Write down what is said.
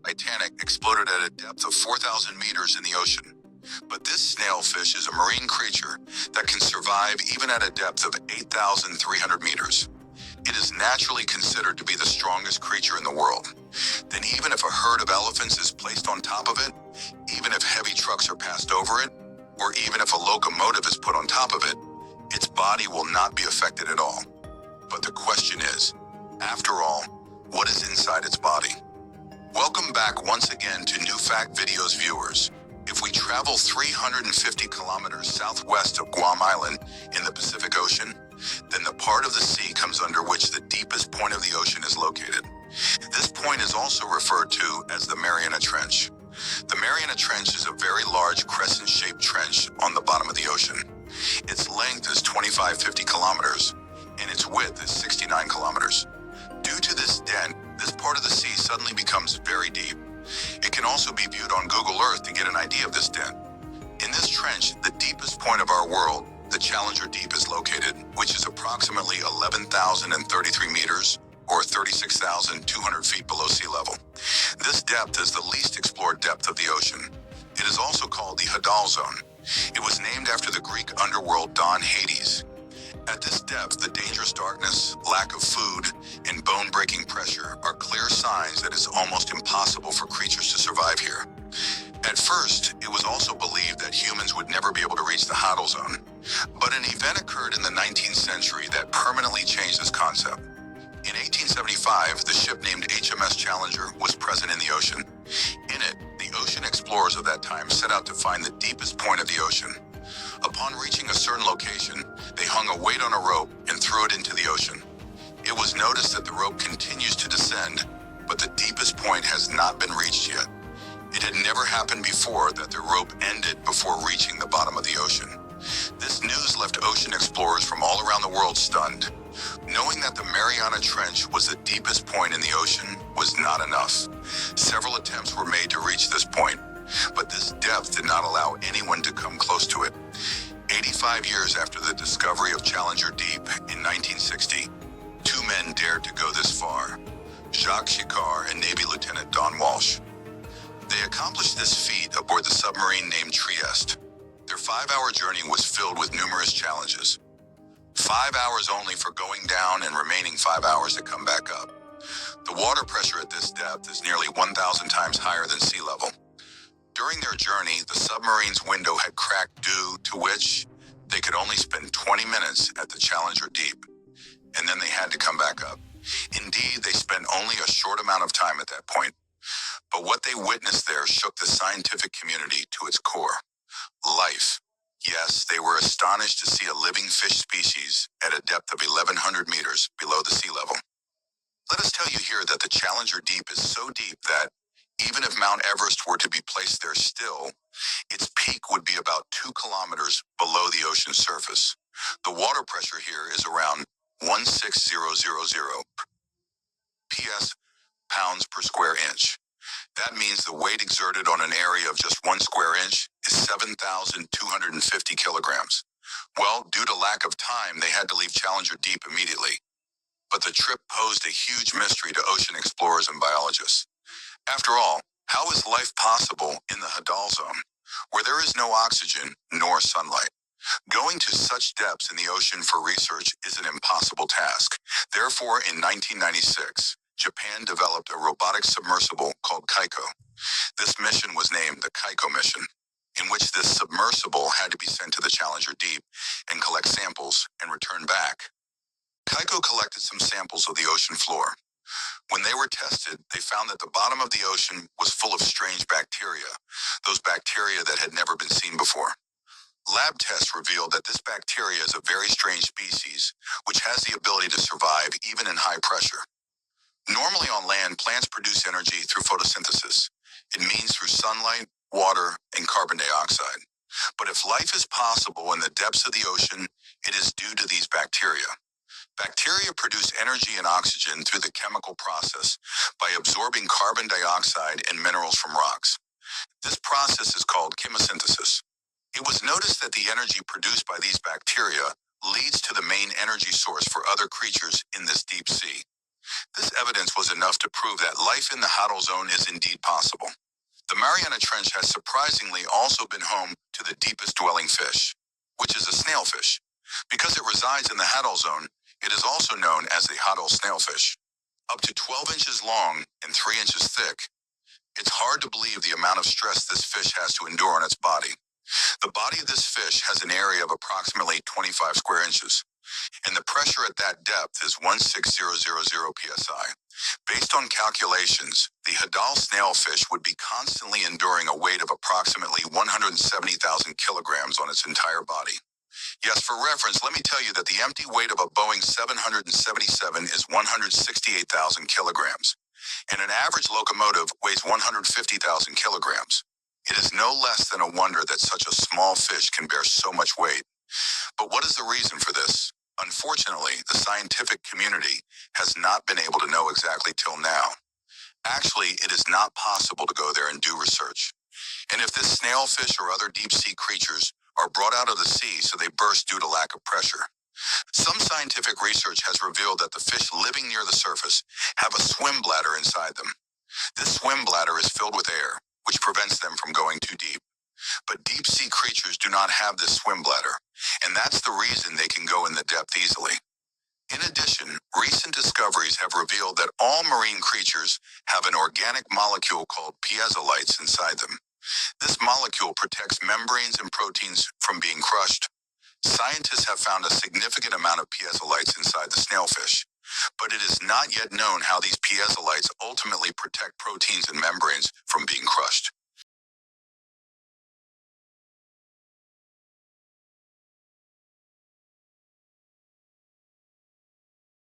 Titanic exploded at a depth of 4,000 meters in the ocean. But this snailfish is a marine creature that can survive even at a depth of 8,300 meters. It is naturally considered to be the strongest creature in the world. Then even if a herd of elephants is placed on top of it, even if heavy trucks are passed over it, or even if a locomotive is put on top of it, its body will not be affected at all. But the question is, after all, what is inside its body? Welcome back once again to New Fact Videos viewers. If we travel 350 kilometers southwest of Guam Island in the Pacific Ocean, then the part of the sea comes under which the deepest point of the ocean is located. This point is also referred to as the Mariana Trench. The Mariana Trench is a very large crescent-shaped trench on the bottom of the ocean. Its length is 25-50 kilometers, and its width is 69 kilometers. Due to this dent, this part of the sea suddenly becomes very deep. It can also be viewed on Google Earth to get an idea of this dent. In this trench, the deepest point of our world, the Challenger Deep, is located, which is approximately 11,033 meters, or 36,200 feet below sea level. This depth is the least explored depth of the ocean. It is also called the Hadal Zone. It was named after the Greek underworld don Hades. At this depth, the dangerous darkness, lack of food, and bone-breaking pressure are clear signs that it's almost impossible for creatures to survive here. At first, it was also believed that humans would never be able to reach the Hadal Zone, but an event occurred in the 19th century that permanently changed this concept. In 1875, the ship named HMS Challenger was present in the ocean. In it, the ocean explorers of that time set out to find the deepest point of the ocean. Upon reaching a certain location, they hung a weight on a rope and threw it into the ocean. It was noticed that the rope continues to descend, but the deepest point has not been reached yet. It had never happened before that the rope ended before reaching the bottom of the ocean. This news left ocean explorers from all around the world stunned. Knowing that the Mariana Trench was the deepest point in the ocean was not enough. Several attempts were made to reach this point, but this depth did not allow anyone to come close to it. 85 years after the discovery of Challenger Deep in 1960, two men dared to go this far, Jacques Chiquard and Navy Lieutenant Don Walsh. They accomplished this feat aboard the submarine named Trieste. Their 5-hour journey was filled with numerous challenges. 5 hours only for going down and remaining 5 hours to come back up. The water pressure at this depth is nearly 1,000 times higher than sea level. During their journey, the submarine's window had cracked due to which they could only spend 20 minutes at the Challenger Deep, and then they had to come back up. Indeed, they spent only a short amount of time at that point. But what they witnessed there shook the scientific community to its core. Life. Yes, they were astonished to see a living fish species at a depth of 1,100 meters below the sea level. Let us tell you here that the Challenger Deep is so deep that even if Mount Everest were to be placed there still, its peak would be about 2 kilometers below the ocean's surface. The water pressure here is around 16000 ps pounds per square inch. That means the weight exerted on an area of just 1 square inch is 7,250 kilograms. Well, due to lack of time, they had to leave Challenger Deep immediately. But the trip posed a huge mystery to ocean explorers and biologists. After all, how is life possible in the Hadal Zone, where there is no oxygen nor sunlight? Going to such depths in the ocean for research is an impossible task. Therefore, in 1996, Japan developed a robotic submersible called Kaiko. This mission was named the Kaiko mission, in which this submersible had to be sent to the Challenger Deep and collect samples and return back. Kaiko collected some samples of the ocean floor. When they were tested, they found that the bottom of the ocean was full of strange bacteria, those bacteria that had never been seen before. Lab tests revealed that this bacteria is a very strange species, which has the ability to survive even in high pressure. Normally on land, plants produce energy through photosynthesis. It means through sunlight, water, and carbon dioxide. But if life is possible in the depths of the ocean, it is due to these bacteria. Bacteria produce energy and oxygen through the chemical process by absorbing carbon dioxide and minerals from rocks. This process is called chemosynthesis. It was noticed that the energy produced by these bacteria leads to the main energy source for other creatures in this deep sea. This evidence was enough to prove that life in the Hadal Zone is indeed possible. The Mariana Trench has surprisingly also been home to the deepest dwelling fish, which is a snailfish. Because it resides in the Hadal Zone, it is also known as the Hadal snailfish. Up to 12 inches long and 3 inches thick, it's hard to believe the amount of stress this fish has to endure on its body. The body of this fish has an area of approximately 25 square inches, and the pressure at that depth is 16,000 psi. Based on calculations, the Hadal snailfish would be constantly enduring a weight of approximately 170,000 kilograms on its entire body. Yes, for reference, let me tell you that the empty weight of a Boeing 777 is 168,000 kilograms, and an average locomotive weighs 150,000 kilograms. It is no less than a wonder that such a small fish can bear so much weight. But what is the reason for this? Unfortunately, the scientific community has not been able to know exactly till now. Actually, it is not possible to go there and do research. And if this snailfish or other deep-sea creatures are brought out of the sea so they burst due to lack of pressure. Some scientific research has revealed that the fish living near the surface have a swim bladder inside them. This swim bladder is filled with air, which prevents them from going too deep. But deep-sea creatures do not have this swim bladder, and that's the reason they can go in the depth easily. In addition, recent discoveries have revealed that all marine creatures have an organic molecule called piezolites inside them. This molecule protects membranes and proteins from being crushed. Scientists have found a significant amount of piezolites inside the snailfish, but it is not yet known how these piezolites ultimately protect proteins and membranes from being crushed.